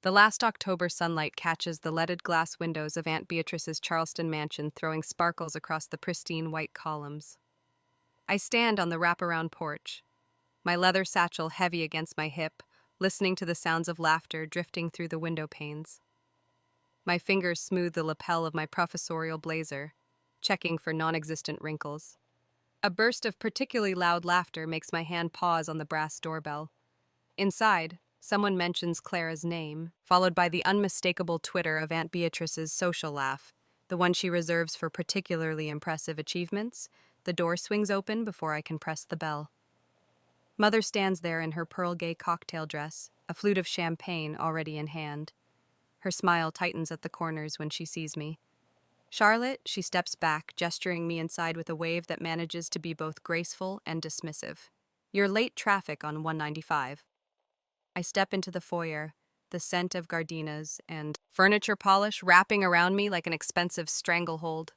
The last October sunlight catches the leaded glass windows of Aunt Beatrice's Charleston mansion, throwing sparkles across the pristine white columns. I stand on the wraparound porch, my leather satchel heavy against my hip, listening to the sounds of laughter drifting through the window panes. My fingers smooth the lapel of my professorial blazer, checking for non-existent wrinkles. A burst of particularly loud laughter makes my hand pause on the brass doorbell. Inside, someone mentions Clara's name, followed by the unmistakable twitter of Aunt Beatrice's social laugh, the one she reserves for particularly impressive achievements. The door swings open before I can press the bell. Mother stands there in her pearl gay cocktail dress, a flute of champagne already in hand. Her smile tightens at the corners when she sees me. Charlotte, she steps back, gesturing me inside with a wave that manages to be both graceful and dismissive. You're late traffic on 195. I step into the foyer, the scent of gardenias and furniture polish wrapping around me like an expensive stranglehold.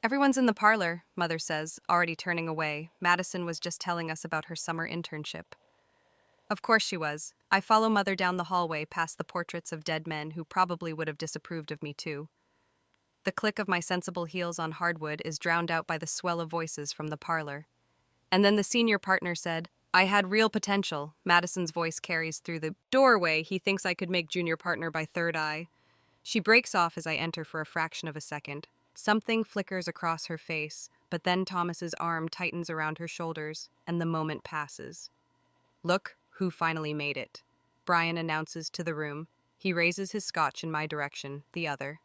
Everyone's in the parlor, Mother says, already turning away. Madison was just telling us about her summer internship. Of course she was. I follow Mother down the hallway past the portraits of dead men who probably would have disapproved of me too. The click of my sensible heels on hardwood is drowned out by the swell of voices from the parlor. And then the senior partner said, I had real potential. Madison's voice carries through the doorway. He thinks I could make junior partner by third eye. She breaks off as I enter for a fraction of a second. Something flickers across her face, but then Thomas's arm tightens around her shoulders, and the moment passes. Look who finally made it, Brian announces to the room. He raises his scotch in my direction, the other.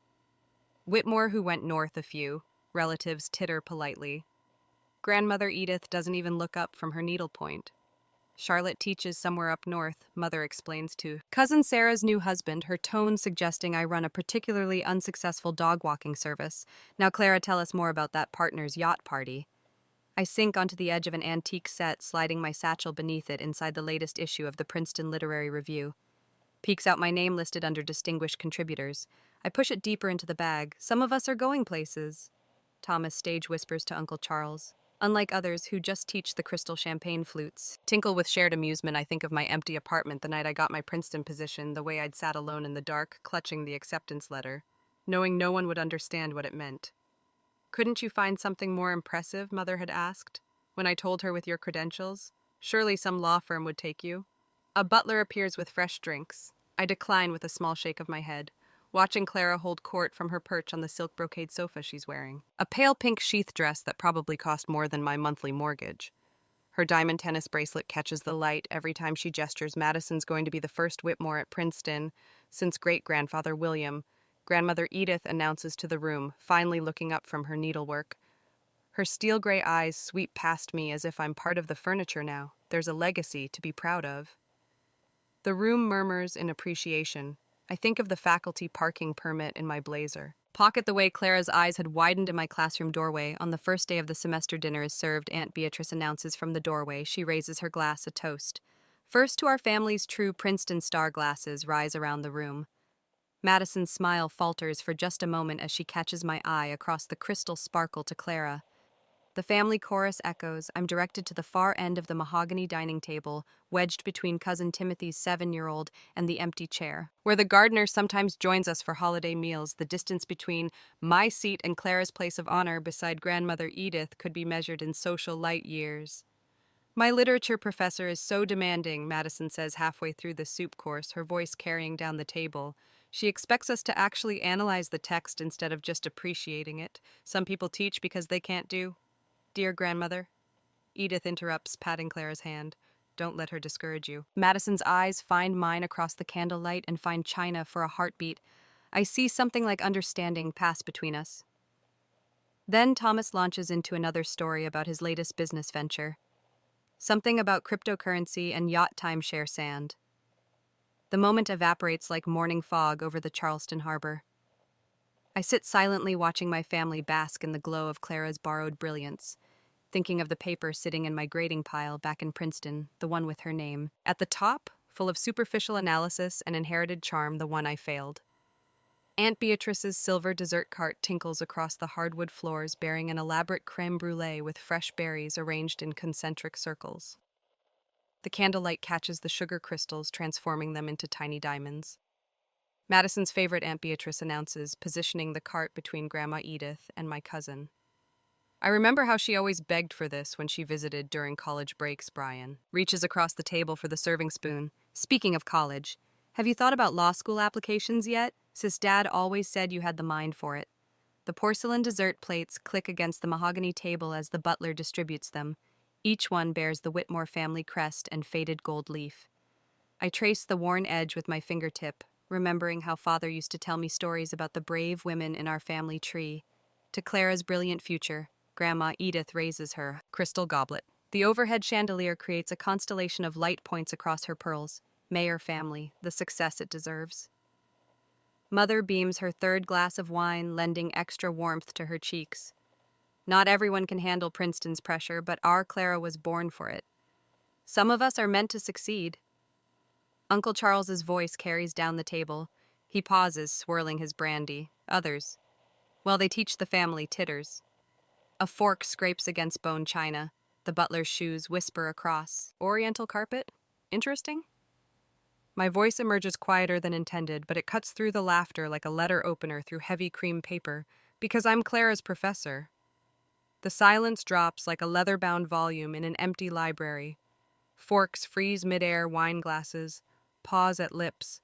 Whitmore, who went north a few. Relatives titter politely. Grandmother Edith doesn't even look up from her needlepoint. Charlotte teaches somewhere up north, Mother explains to Cousin Sarah's new husband, her tone suggesting I run a particularly unsuccessful dog-walking service. Now Clara, tell us more about that partner's yacht party. I sink onto the edge of an antique set, sliding my satchel beneath it inside the latest issue of the Princeton Literary Review. Peeks out my name listed under distinguished contributors. I push it deeper into the bag. Some of us are going places. Thomas stage whispers to Uncle Charles. Unlike others who just teach the crystal champagne flutes, tinkle with shared amusement, I think of my empty apartment the night I got my Princeton position, the way I'd sat alone in the dark, clutching the acceptance letter, knowing no one would understand what it meant. Couldn't you find something more impressive, Mother had asked, when I told her with your credentials? Surely some law firm would take you. A butler appears with fresh drinks. I decline with a small shake of my head, watching Clara hold court from her perch on the silk brocade sofa she's wearing. A pale pink sheath dress that probably cost more than my monthly mortgage. Her diamond tennis bracelet catches the light every time she gestures. Madison's going to be the first Whitmore at Princeton since great-grandfather William. Grandmother Edith announces to the room, finally looking up from her needlework. Her steel-gray eyes sweep past me as if I'm part of the furniture now. There's a legacy to be proud of. The room murmurs in appreciation. I think of the faculty parking permit in my blazer. Pocket the way Clara's eyes had widened in my classroom doorway. On the first day of the semester, dinner is served, Aunt Beatrice announces from the doorway. She raises her glass, a toast. First to our family's true Princeton star glasses rise around the room. Madison's smile falters for just a moment as she catches my eye across the crystal sparkle to Clara. The family chorus echoes. I'm directed to the far end of the mahogany dining table, wedged between Cousin Timothy's 7-year-old and the empty chair, where the gardener sometimes joins us for holiday meals. The distance between my seat and Clara's place of honor beside Grandmother Edith could be measured in social light years. My literature professor is so demanding, Madison says halfway through the soup course, her voice carrying down the table. She expects us to actually analyze the text instead of just appreciating it. Some people teach because they can't do. Dear grandmother, Edith interrupts, patting Clara's hand. Don't let her discourage you. Madison's eyes find mine across the candlelight and find China for a heartbeat. I see something like understanding pass between us. Then Thomas launches into another story about his latest business venture. Something about cryptocurrency and yacht timeshare sand. The moment evaporates like morning fog over the Charleston harbor. I sit silently watching my family bask in the glow of Clara's borrowed brilliance, thinking of the paper sitting in my grading pile back in Princeton, the one with her name. At the top, full of superficial analysis and inherited charm, the one I failed. Aunt Beatrice's silver dessert cart tinkles across the hardwood floors, bearing an elaborate crème brûlée with fresh berries arranged in concentric circles. The candlelight catches the sugar crystals, transforming them into tiny diamonds. Madison's favorite Aunt Beatrice announces, positioning the cart between Grandma Edith and my cousin. I remember how she always begged for this when she visited during college breaks. Brian reaches across the table for the serving spoon. Speaking of college, have you thought about law school applications yet? Sis Dad always said you had the mind for it. The porcelain dessert plates click against the mahogany table as the butler distributes them. Each one bears the Whitmore family crest and faded gold leaf. I trace the worn edge with my fingertip, remembering how Father used to tell me stories about the brave women in our family tree. To Clara's brilliant future, Grandma Edith raises her crystal goblet. The overhead chandelier creates a constellation of light points across her pearls. May her family the success it deserves. Mother beams her third glass of wine, lending extra warmth to her cheeks. Not everyone can handle Princeton's pressure, but our Clara was born for it. Some of us are meant to succeed. Uncle Charles's voice carries down the table. He pauses, swirling his brandy. Others, well, they teach the family titters. A fork scrapes against bone china. The butler's shoes whisper across. Oriental carpet? Interesting? My voice emerges quieter than intended, but it cuts through the laughter like a letter opener through heavy cream paper, because I'm Clara's professor. The silence drops like a leather-bound volume in an empty library. Forks freeze midair, wine glasses, pause at lips.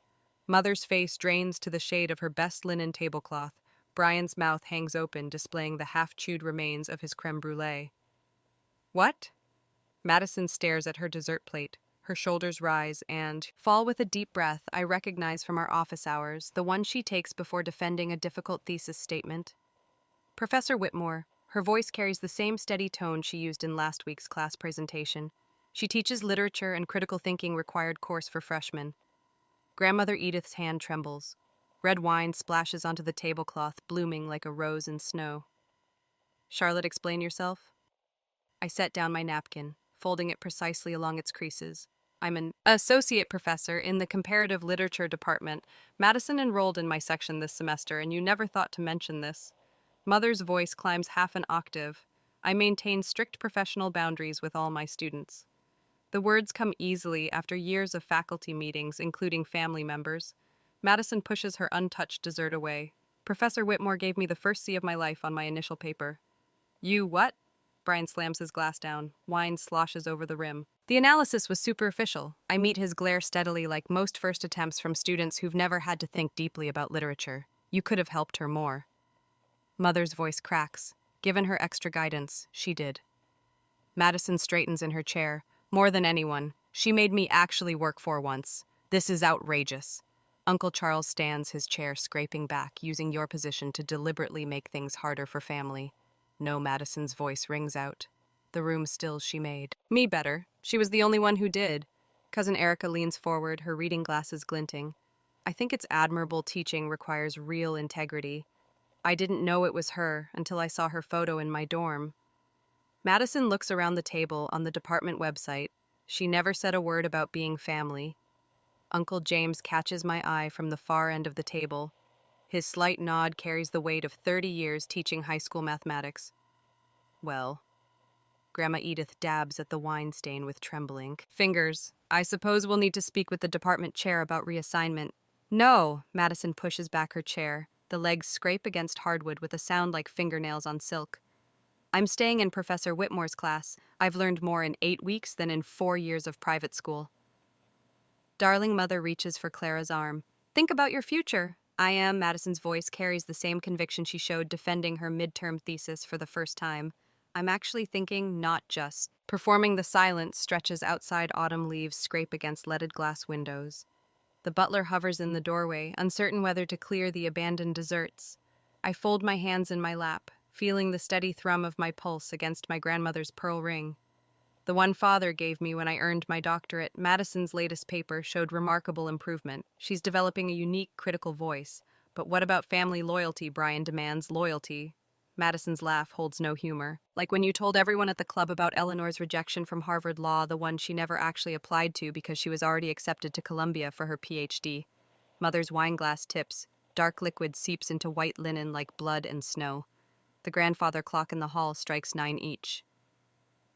Mother's face drains to the shade of her best linen tablecloth. Brian's mouth hangs open, displaying the half-chewed remains of his creme brulee. What? Madison stares at her dessert plate. Her shoulders rise and fall with a deep breath I recognize from our office hours, the one she takes before defending a difficult thesis statement. Professor Whitmore, her voice carries the same steady tone she used in last week's class presentation. She teaches literature and critical thinking required course for freshmen. Grandmother Edith's hand trembles. Red wine splashes onto the tablecloth, blooming like a rose in snow. Charlotte, explain yourself. I set down my napkin, folding it precisely along its creases. I'm an associate professor in the comparative literature department. Madison enrolled in my section this semester, and you never thought to mention this. Mother's voice climbs half an octave. I maintain strict professional boundaries with all my students. The words come easily after years of faculty meetings, including family members. Madison pushes her untouched dessert away. Professor Whitmore gave me the first C of my life on my initial paper. You what? Brian slams his glass down. Wine sloshes over the rim. The analysis was superficial. I meet his glare steadily, like most first attempts from students who've never had to think deeply about literature. You could have helped her more. Mother's voice cracks. Given her extra guidance, she did. Madison straightens in her chair. More than anyone, she made me actually work for once. This is outrageous. Uncle Charles stands his chair, scraping back, using your position to deliberately make things harder for family. No, Madison's voice rings out. The room stills. She made me better. She was the only one who did. Cousin Erica leans forward, her reading glasses glinting. I think it's admirable teaching requires real integrity. I didn't know it was her until I saw her photo in my dorm. Madison looks around the table on the department website. She never said a word about being family. Uncle James catches my eye from the far end of the table. His slight nod carries the weight of 30 years teaching high school mathematics. Well, Grandma Edith dabs at the wine stain with trembling fingers. I suppose we'll need to speak with the department chair about reassignment. No, Madison pushes back her chair. The legs scrape against hardwood with a sound like fingernails on silk. I'm staying in Professor Whitmore's class. I've learned more in 8 weeks than in 4 years of private school. Darling Mother reaches for Clara's arm. Think about your future. I am. Madison's voice carries the same conviction she showed defending her midterm thesis for the first time. I'm actually thinking, not just. Performing the silence stretches outside. Autumn leaves scrape against leaded glass windows. The butler hovers in the doorway, uncertain whether to clear the abandoned desserts. I fold my hands in my lap, feeling the steady thrum of my pulse against my grandmother's pearl ring. The one Father gave me when I earned my doctorate. Madison's latest paper showed remarkable improvement. She's developing a unique, critical voice. But what about family loyalty? Brian demands. Loyalty. Madison's laugh holds no humor. Like when you told everyone at the club about Eleanor's rejection from Harvard Law, the one she never actually applied to because she was already accepted to Columbia for her PhD. Mother's wineglass tips. Dark liquid seeps into white linen like blood and snow. The grandfather clock in the hall strikes 9 each.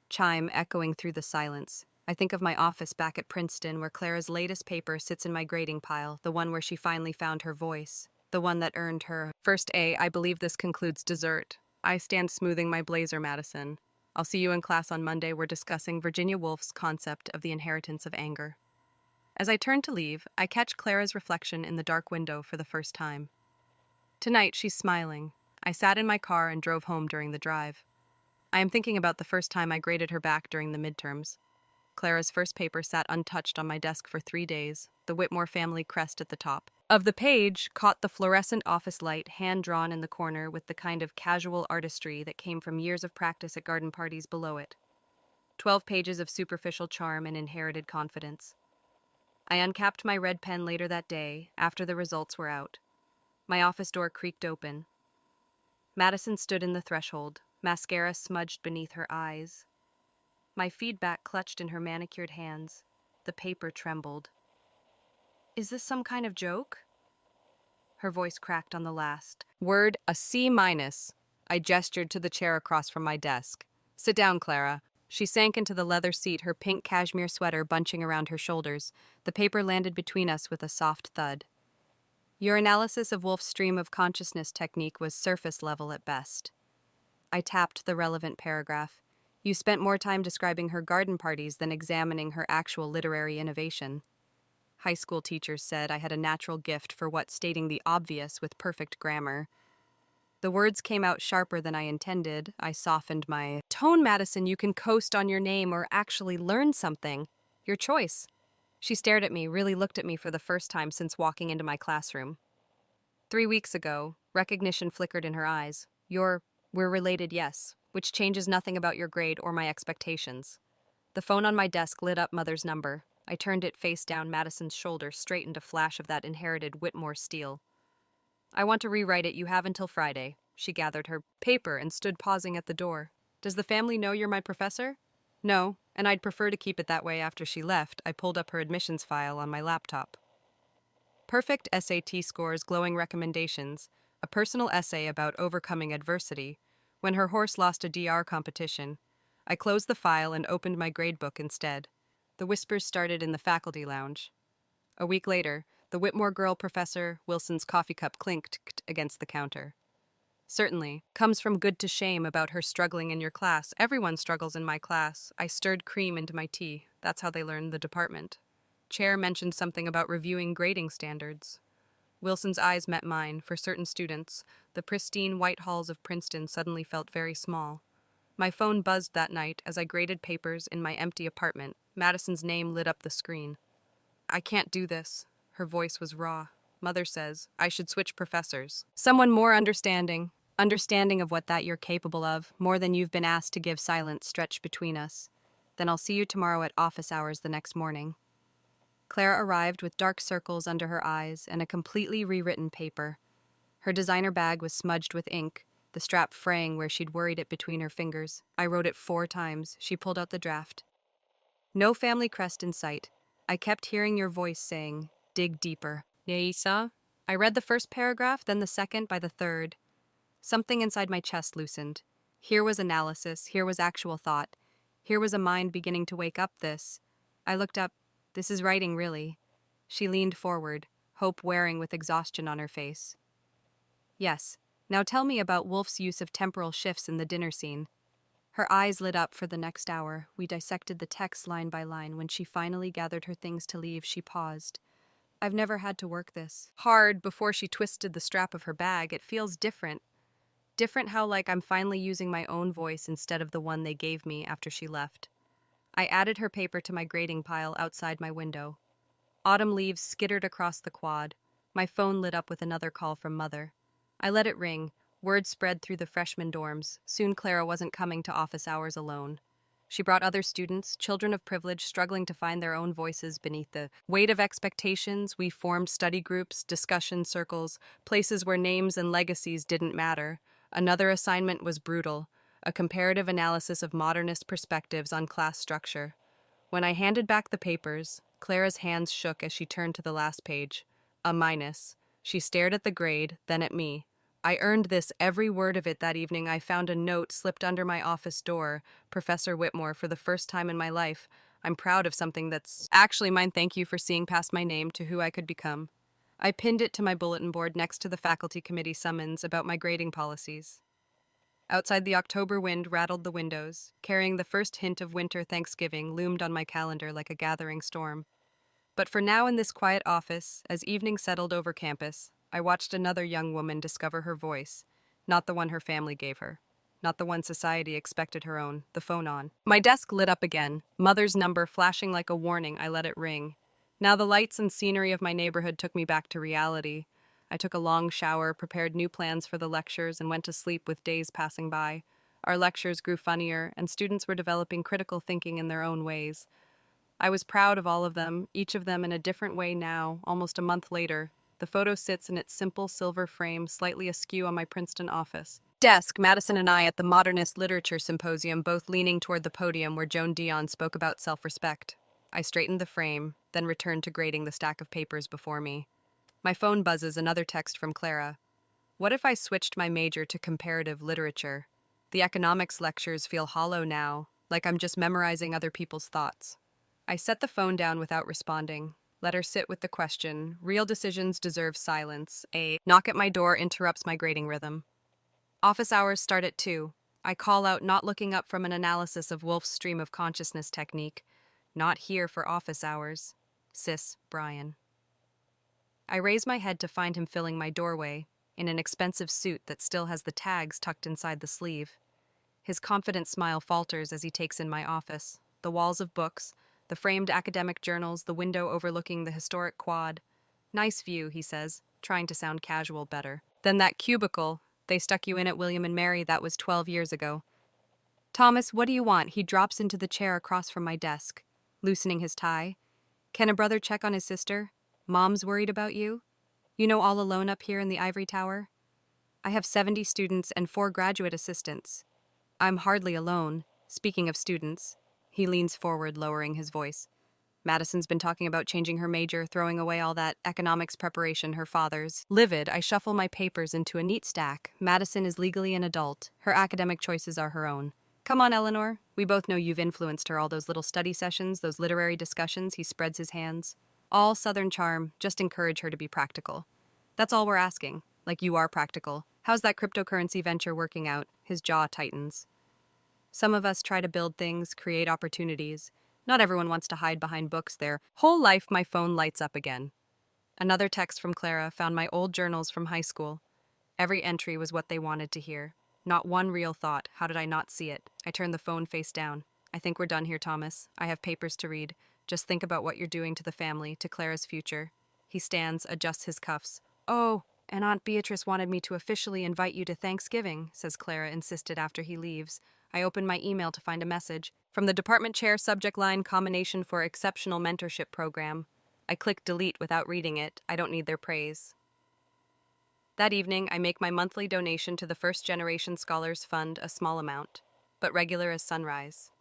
Chime echoing through the silence. I think of my office back at Princeton where Clara's latest paper sits in my grading pile, the one where she finally found her voice, the one that earned her first A. I believe this concludes dessert. I stand smoothing my blazer, Madison. I'll see you in class on Monday. We're discussing Virginia Woolf's concept of the inheritance of anger. As I turn to leave, I catch Clara's reflection in the dark window for the first time. Tonight, she's smiling. I sat in my car and drove home during the drive. I am thinking about the first time I graded her back during the midterms. Clara's first paper sat untouched on my desk for 3 days, the Whitmore family crest at the top. Of the page caught the fluorescent office light hand-drawn in the corner with the kind of casual artistry that came from years of practice at garden parties below it. 12 pages of superficial charm and inherited confidence. I uncapped my red pen later that day, after the results were out. My office door creaked open. Madison stood in the threshold, mascara smudged beneath her eyes. My feedback clutched in her manicured hands. The paper trembled. "Is this some kind of joke?" Her voice cracked on the last word, a C-. I gestured to the chair across from my desk. "Sit down, Clara." She sank into the leather seat, her pink cashmere sweater bunching around her shoulders. The paper landed between us with a soft thud. Your analysis of Woolf's stream of consciousness technique was surface level at best. I tapped the relevant paragraph. You spent more time describing her garden parties than examining her actual literary innovation. High school teachers said I had a natural gift for stating the obvious with perfect grammar. The words came out sharper than I intended. I softened my tone. "Madison, you can coast on your name or actually learn something. Your choice." She stared at me, really looked at me for the first time since walking into my classroom. 3 weeks ago, recognition flickered in her eyes. We're related, yes, which changes nothing about your grade or my expectations. The phone on my desk lit up Mother's number. I turned it face down. Madison's shoulder straightened, a flash of that inherited Whitmore steel. "I want to rewrite it. You have until Friday." She gathered her paper and stood pausing at the door. "Does the family know you're my professor?" "No, and I'd prefer to keep it that way after she left." I pulled up her admissions file on my laptop. Perfect SAT scores, glowing recommendations, a personal essay about overcoming adversity, when her horse lost a DR competition. I closed the file and opened my gradebook instead. The whispers started in the faculty lounge. A week later, the Whitmore girl Professor Wilson's coffee cup clinked against the counter. "Certainly. Comes from good to shame about her struggling in your class. Everyone struggles in my class." I stirred cream into my tea. That's how they learn the department. Chair mentioned something about reviewing grading standards. Wilson's eyes met mine. For certain students, the pristine white halls of Princeton suddenly felt very small. My phone buzzed that night as I graded papers in my empty apartment. Madison's name lit up the screen. "I can't do this." Her voice was raw. "Mother says I should switch professors. Someone more understanding of what that you're capable of, more than you've been asked to give." Silence stretched between us. "Then I'll see you tomorrow at office hours the next morning." Clara arrived with dark circles under her eyes and a completely rewritten paper. Her designer bag was smudged with ink, the strap fraying where she'd worried it between her fingers. I wrote it 4 times. She pulled out the draft. "No family crest in sight. I kept hearing your voice saying, 'Dig deeper.'" "Yeisa?" I read the first paragraph, then the second. By the third, something inside my chest loosened. Here was analysis, here was actual thought, here was a mind beginning to wake up. I looked up. "This is writing, really." She leaned forward, hope wearing with exhaustion on her face. "Yes. Now tell me about Wolf's use of temporal shifts in the dinner scene." Her eyes lit up. For the next hour, we dissected the text line by line. When she finally gathered her things to leave, she paused. "I've never had to work this hard before." She twisted the strap of her bag. "It feels different. Different how like I'm finally using my own voice instead of the one they gave me after she left." I added her paper to my grading pile outside my window. Autumn leaves skittered across the quad. My phone lit up with another call from Mother. I let it ring. Word spread through the freshman dorms. Soon Clara wasn't coming to office hours alone. She brought other students, children of privilege, struggling to find their own voices beneath the weight of expectations. We formed study groups, discussion circles, places where names and legacies didn't matter. Another assignment was brutal, a comparative analysis of modernist perspectives on class structure. When I handed back the papers, Clara's hands shook as she turned to the last page. A minus. She stared at the grade, then at me. I earned this, every word of it. That evening I found a note slipped under my office door. "Professor Whitmore, for the first time in my life, I'm proud of something that's actually mine. Thank you for seeing past my name to who I could become. I pinned it to my bulletin board next to the faculty committee summons about my grading policies. Outside, the October wind rattled the windows, carrying the first hint of winter Thanksgiving loomed on my calendar like a gathering storm. But for now, in this quiet office, as evening settled over campus, I watched another young woman discover her voice, not the one her family gave her, not the one society expected her own, the phone on. My desk lit up again, mother's number flashing like a warning. I let it ring. Now the lights and scenery of my neighborhood took me back to reality. I took a long shower, prepared new plans for the lectures, and went to sleep with days passing by. Our lectures grew funnier, and students were developing critical thinking in their own ways. I was proud of all of them, each of them in a different way now, almost a month later. The photo sits in its simple silver frame, slightly askew on my Princeton office. Desk, Madison and I at the Modernist Literature Symposium, both leaning toward the podium where Joan Dion spoke about self-respect. I straightened the frame, then returned to grading the stack of papers before me. My phone buzzes, another text from Clara. What if I switched my major to comparative literature? The economics lectures feel hollow now, like I'm just memorizing other people's thoughts. I set the phone down without responding. Let her sit with the question, real decisions deserve silence. A knock at my door interrupts my grading rhythm. Office hours start at 2. I call out, not looking up from an analysis of Wolf's stream of consciousness technique. Not here for office hours. Sis, Brian. I raise my head to find him filling my doorway, in an expensive suit that still has the tags tucked inside the sleeve. His confident smile falters as he takes in my office. The walls of books, the framed academic journals, the window overlooking the historic quad. Nice view, he says, trying to sound casual better. Then that cubicle, they stuck you in at William and Mary, that was 12 years ago. Thomas, what do you want? He drops into the chair across from my desk, loosening his tie. Can a brother check on his sister? Mom's worried about you? You know, all alone up here in the ivory tower? I have 70 students and 4 graduate assistants. I'm hardly alone. Speaking of students, he leans forward, lowering his voice. Madison's been talking about changing her major, throwing away all that economics preparation her father's. Livid, I shuffle my papers into a neat stack. Madison is legally an adult. Her academic choices are her own. Come on, Eleanor. We both know you've influenced her, all those little study sessions, those literary discussions. He spreads his hands. All Southern charm, just encourage her to be practical. That's all we're asking. Like you are practical. How's that cryptocurrency venture working out? His jaw tightens. Some of us try to build things, create opportunities. Not everyone wants to hide behind books their whole life. My phone lights up again. Another text from Clara found my old journals from high school. Every entry was what they wanted to hear. Not one real thought. How did I not see it? I turned the phone face down. I think we're done here, Thomas. I have papers to read. Just think about what you're doing to the family, to Clara's future. He stands, adjusts his cuffs. Oh, and Aunt Beatrice wanted me to officially invite you to Thanksgiving, says Clara, insisted after he leaves. I open my email to find a message. From the department chair, subject line, combination for exceptional mentorship program. I click delete without reading it. I don't need their praise. That evening, I make my monthly donation to the First Generation Scholars Fund, a small amount, but regular as sunrise.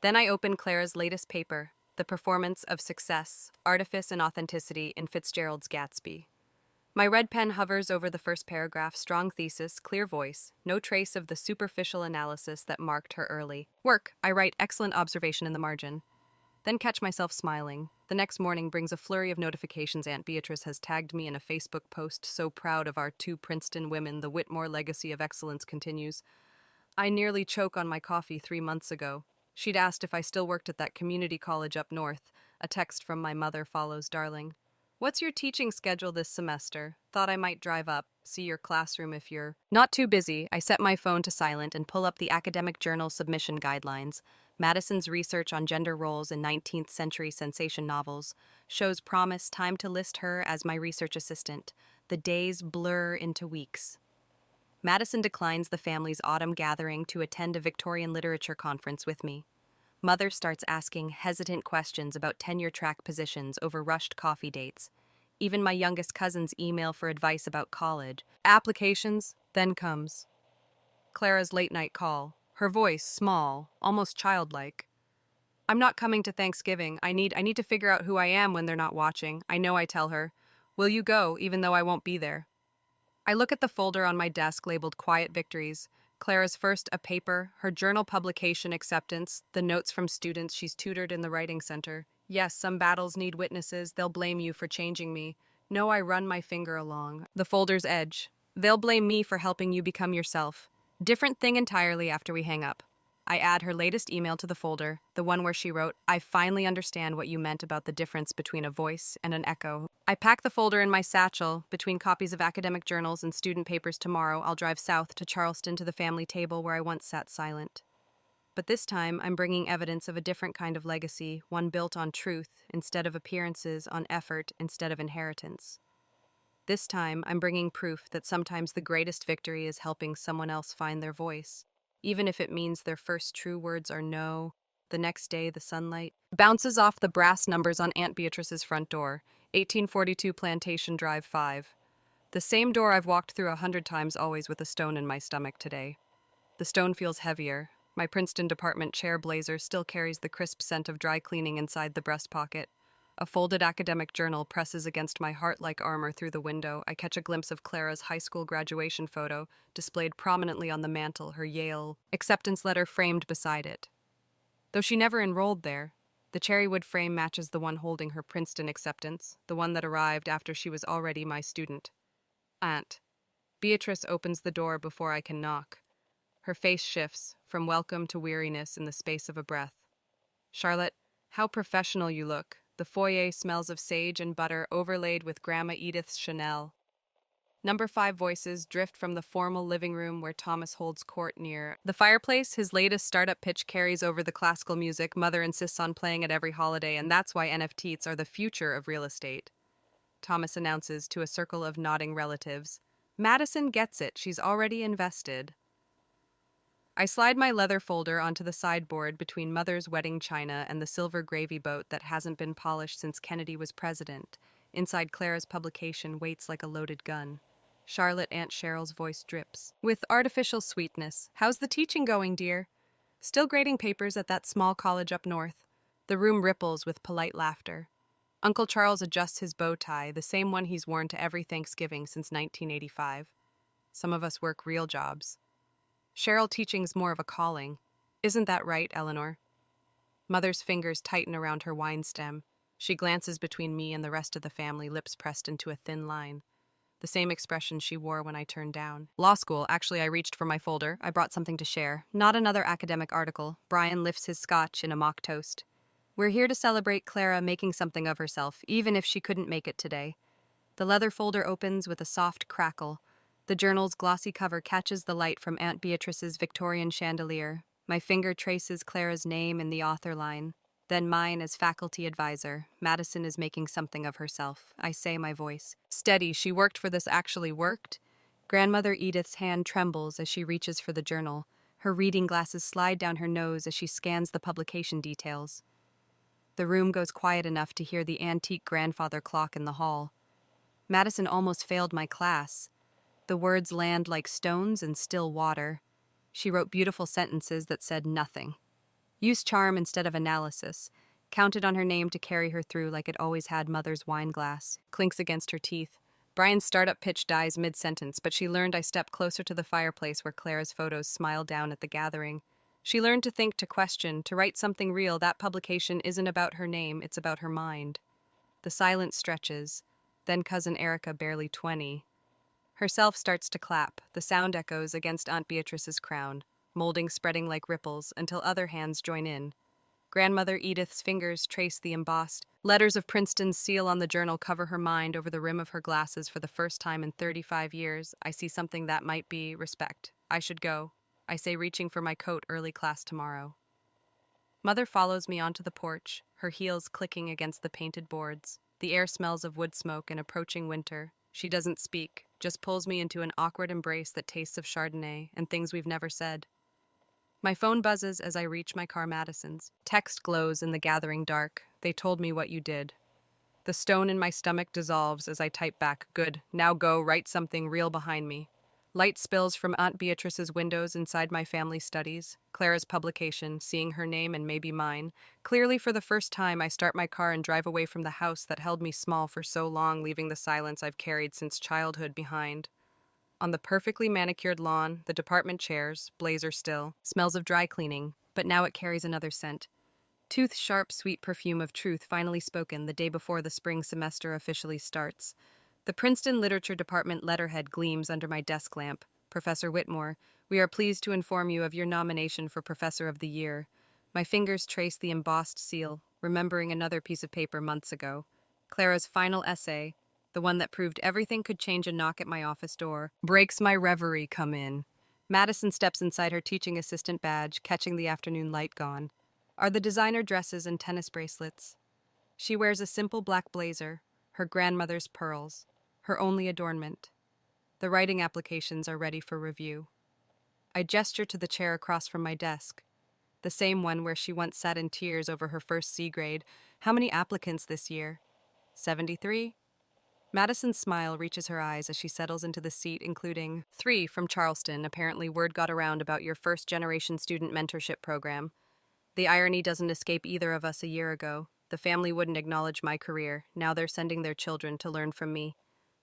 Then I open Clara's latest paper, The Performance of Success, Artifice and Authenticity in Fitzgerald's Gatsby. My red pen hovers over the first paragraph, strong thesis, clear voice, no trace of the superficial analysis that marked her early work. I write excellent observation in the margin. Then catch myself smiling. The next morning brings a flurry of notifications. Aunt Beatrice has tagged me in a Facebook post, so proud of our 2 Princeton women. The Whitmore legacy of excellence continues. I nearly choke on my coffee 3 months ago. She'd asked if I still worked at that community college up north. A text from my mother follows, darling. What's your teaching schedule this semester? Thought I might drive up, see your classroom if you're not too busy. I set my phone to silent and pull up the academic journal submission guidelines. Madison's research on gender roles in 19th century sensation novels shows promise. Time to list her as my research assistant. The days blur into weeks. Madison declines the family's autumn gathering to attend a Victorian literature conference with me. Mother starts asking hesitant questions about tenure-track positions over rushed coffee dates. Even my youngest cousins email for advice about college. Applications, then comes Clara's late-night call. Her voice small, almost childlike. I'm not coming to Thanksgiving. I need to figure out who I am when they're not watching. I know I tell her. Will you go, even though I won't be there? I look at the folder on my desk labeled Quiet Victories. Clara's first a paper, her journal publication acceptance, the notes from students she's tutored in the writing center. Yes, some battles need witnesses. They'll blame you for changing me. No, I run my finger along the folder's edge. They'll blame me for helping you become yourself. Different thing entirely after we hang up. I add her latest email to the folder, the one where she wrote, I finally understand what you meant about the difference between a voice and an echo. I pack the folder in my satchel. Between copies of academic journals and student papers tomorrow, I'll drive south to Charleston to the family table where I once sat silent. But this time, I'm bringing evidence of a different kind of legacy, one built on truth instead of appearances, on effort instead of inheritance. This time, I'm bringing proof that sometimes the greatest victory is helping someone else find their voice, even if it means their first true words are no. The next day, the sunlight bounces off the brass numbers on Aunt Beatrice's front door, 1842 Plantation Drive 5. The same door I've walked through 100 times, always with a stone in my stomach today. The stone feels heavier. My Princeton department chair blazer still carries the crisp scent of dry cleaning inside the breast pocket. A folded academic journal presses against my heart like armor through the window. I catch a glimpse of Clara's high school graduation photo, displayed prominently on the mantel, her Yale acceptance letter framed beside it. Though she never enrolled there, the cherrywood frame matches the one holding her Princeton acceptance, the one that arrived after she was already my student. Aunt Beatrice opens the door before I can knock. Her face shifts from welcome to weariness in the space of a breath. Charlotte, how professional you look. The foyer smells of sage and butter overlaid with Grandma Edith's Chanel. Number 5 voices drift from the formal living room where Thomas holds court near the fireplace. His latest startup pitch carries over the classical music Mother insists on playing at every holiday, and that's why NFTs are the future of real estate. Thomas announces to a circle of nodding relatives. Madison gets it. She's already invested. I slide my leather folder onto the sideboard between Mother's wedding china and the silver gravy boat that hasn't been polished since Kennedy was president. Inside, Clara's publication waits like a loaded gun. Charlotte, Aunt Cheryl's voice drips with artificial sweetness. How's the teaching going, dear? Still grading papers at that small college up north. The room ripples with polite laughter. Uncle Charles adjusts his bow tie, the same one he's worn to every Thanksgiving since 1985. Some of us work real jobs. Cheryl, teaching's more of a calling. Isn't that right, Eleanor? Mother's fingers tighten around her wine stem. She glances between me and the rest of the family, lips pressed into a thin line. The same expression she wore when I turned down. Law school. Actually, I reached for my folder. I brought something to share. Not another academic article. Brian lifts his scotch in a mock toast. We're here to celebrate Clara making something of herself, even if she couldn't make it today. The leather folder opens with a soft crackle. The journal's glossy cover catches the light from Aunt Beatrice's Victorian chandelier. My finger traces Clara's name in the author line. Then mine as faculty advisor. Madison is making something of herself. I say, my voice steady. She worked for this. Actually worked? Grandmother Edith's hand trembles as she reaches for the journal. Her reading glasses slide down her nose as she scans the publication details. The room goes quiet enough to hear the antique grandfather clock in the hall. Madison almost failed my class. The words land like stones in still water. She wrote beautiful sentences that said nothing. Used charm instead of analysis. Counted on her name to carry her through like it always had. Mother's wine glass clinks against her teeth. Brian's startup pitch dies mid-sentence, but she learned I stepped closer to the fireplace where Clara's photos smiled down at the gathering. She learned to think, to question, to write something real. That publication isn't about her name, it's about her mind. The silence stretches. Then Cousin Erica, barely 20. Herself starts to clap. The sound echoes against Aunt Beatrice's crown, molding spreading like ripples until other hands join in. Grandmother Edith's fingers trace the embossed letters of Princeton's seal on the journal, cover her mind over the rim of her glasses. For the first time in 35 years, I see something that might be respect. I should go, I say, reaching for my coat. Early class tomorrow. Mother follows me onto the porch, her heels clicking against the painted boards. The air smells of wood smoke and approaching winter. She doesn't speak, just pulls me into an awkward embrace that tastes of Chardonnay and things we've never said. My phone buzzes as I reach my car. Madison's text glows in the gathering dark. They told me what you did. The stone in my stomach dissolves as I type back. Good, now go, write something real behind me. Light spills from Aunt Beatrice's windows inside my family studies. Clara's publication, seeing her name and maybe mine. Clearly for the first time, I start my car and drive away from the house that held me small for so long, leaving the silence I've carried since childhood behind. On the perfectly manicured lawn, the department chairs, blazer still, smells of dry cleaning, but now it carries another scent. Tooth-sharp, sweet perfume of truth finally spoken the day before the spring semester officially starts. The Princeton Literature Department letterhead gleams under my desk lamp. Professor Whitmore, we are pleased to inform you of your nomination for Professor of the Year. My fingers trace the embossed seal, remembering another piece of paper months ago. Clara's final essay, the one that proved everything could change a knock at my office door, breaks my reverie come in. Madison steps inside her teaching assistant badge, catching the afternoon light gone. Are the designer dresses and tennis bracelets. She wears a simple black blazer, her grandmother's pearls, her only adornment. The writing applications are ready for review. I gesture to the chair across from my desk, the same one where she once sat in tears over her first C grade. How many applicants this year? 73? Madison's smile reaches her eyes as she settles into the seat, including 3 from Charleston. Apparently, word got around about your first-generation student mentorship program. The irony doesn't escape either of us a year ago. The family wouldn't acknowledge my career. Now they're sending their children to learn from me.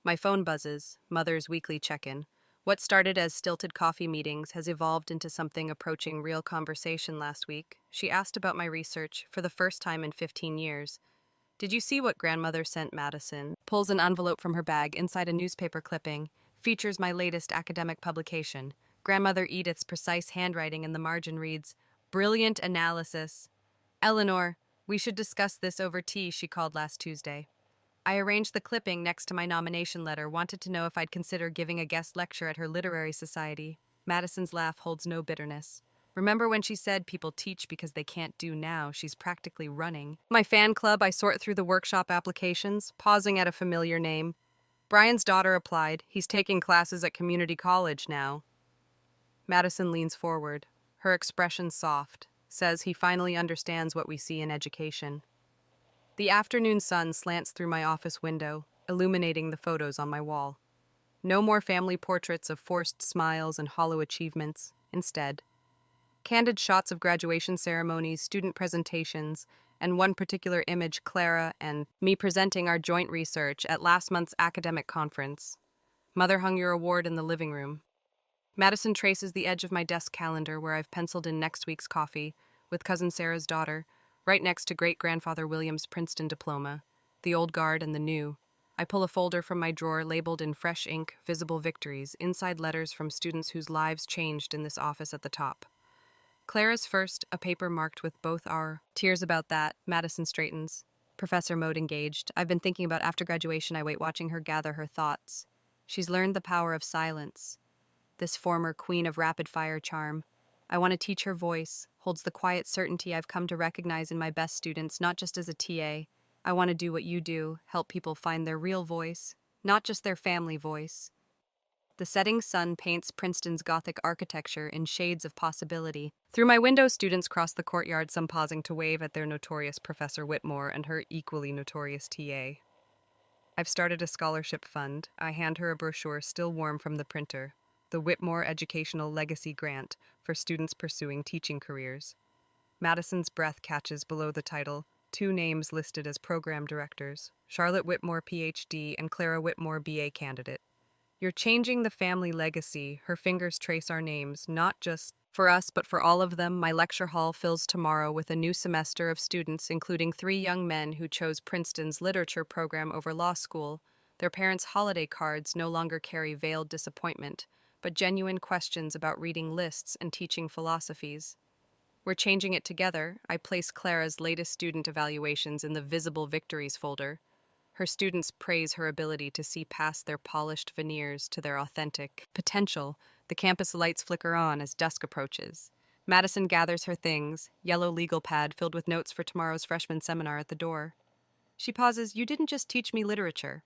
My phone buzzes, mother's weekly check-in. What started as stilted coffee meetings has evolved into something approaching real conversation last week. She asked about my research for the first time in 15 years. Did you see what grandmother sent Madison? Pulls an envelope from her bag inside a newspaper clipping. Features my latest academic publication. Grandmother Edith's precise handwriting in the margin reads, "Brilliant analysis. Eleanor, we should discuss this over tea," she called last Tuesday. I arranged the clipping next to my nomination letter, wanted to know if I'd consider giving a guest lecture at her literary society. Madison's laugh holds no bitterness. Remember when she said people teach because they can't do now? She's practically running. My fan club, I sort through the workshop applications, pausing at a familiar name. Brian's daughter applied. He's taking classes at community college now. Madison leans forward, her expression soft, says he finally understands what we see in education. The afternoon sun slants through my office window, illuminating the photos on my wall. No more family portraits of forced smiles and hollow achievements. Instead, candid shots of graduation ceremonies, student presentations, and one particular image, Clara and me presenting our joint research at last month's academic conference. Mother hung your award in the living room. Madison traces the edge of my desk calendar where I've penciled in next week's coffee with Cousin Sarah's daughter, right next to great-grandfather William's Princeton diploma, the old guard and the new. I pull a folder from my drawer labeled in fresh ink, "Visible Victories," inside letters from students whose lives changed in this office at the top. Clara's first, a paper marked with both our tears about that. Madison straightens. Professor mode engaged. I've been thinking about after graduation. I wait watching her gather her thoughts. She's learned the power of silence. This former queen of rapid-fire charm. I want to teach her voice, holds the quiet certainty I've come to recognize in my best students, not just as a TA. I want to do what you do, help people find their real voice, not just their family voice. The setting sun paints Princeton's Gothic architecture in shades of possibility. Through my window, students cross the courtyard, some pausing to wave at their notorious Professor Whitmore and her equally notorious TA. I've started a scholarship fund. I hand her a brochure still warm from the printer, the Whitmore Educational Legacy Grant for students pursuing teaching careers. Madison's breath catches below the title, 2 names listed as program directors, Charlotte Whitmore, PhD, and Clara Whitmore, BA candidate. You're changing the family legacy. Her fingers trace our names, not just for us, but for all of them. My lecture hall fills tomorrow with a new semester of students, including 3 young men who chose Princeton's literature program over law school. Their parents' holiday cards no longer carry veiled disappointment, but genuine questions about reading lists and teaching philosophies. We're changing it together. I place Clara's latest student evaluations in the Visible Victories folder. Her students praise her ability to see past their polished veneers to their authentic potential. The campus lights flicker on as dusk approaches. Madison gathers her things, yellow legal pad filled with notes for tomorrow's freshman seminar at the door. She pauses. You didn't just teach me literature.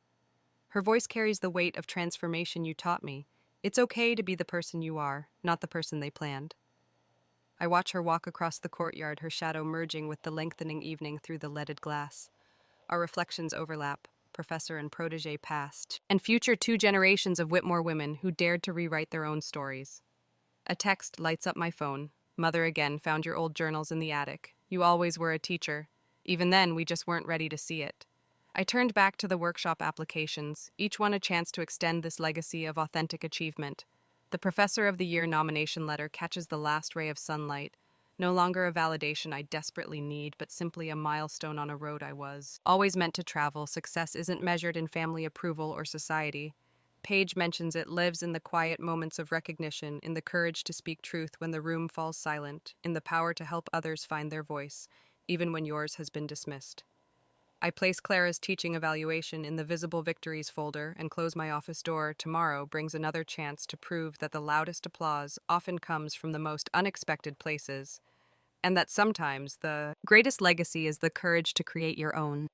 Her voice carries the weight of transformation you taught me. It's okay to be the person you are, not the person they planned. I watch her walk across the courtyard, her shadow merging with the lengthening evening through the leaded glass. Our reflections overlap, professor and protege past, and future 2 generations of Whitmore women who dared to rewrite their own stories. A text lights up my phone. Mother again, found your old journals in the attic. You always were a teacher. Even then, we just weren't ready to see it. I turned back to the workshop applications, each one a chance to extend this legacy of authentic achievement. The Professor of the Year nomination letter catches the last ray of sunlight, no longer a validation I desperately need, but simply a milestone on a road I was always meant to travel. Success isn't measured in family approval or society. Page mentions it lives in the quiet moments of recognition, in the courage to speak truth when the room falls silent, in the power to help others find their voice, even when yours has been dismissed. I place Clara's teaching evaluation in the visible victories folder and close my office door. Tomorrow brings another chance to prove that the loudest applause often comes from the most unexpected places, and that sometimes the greatest legacy is the courage to create your own.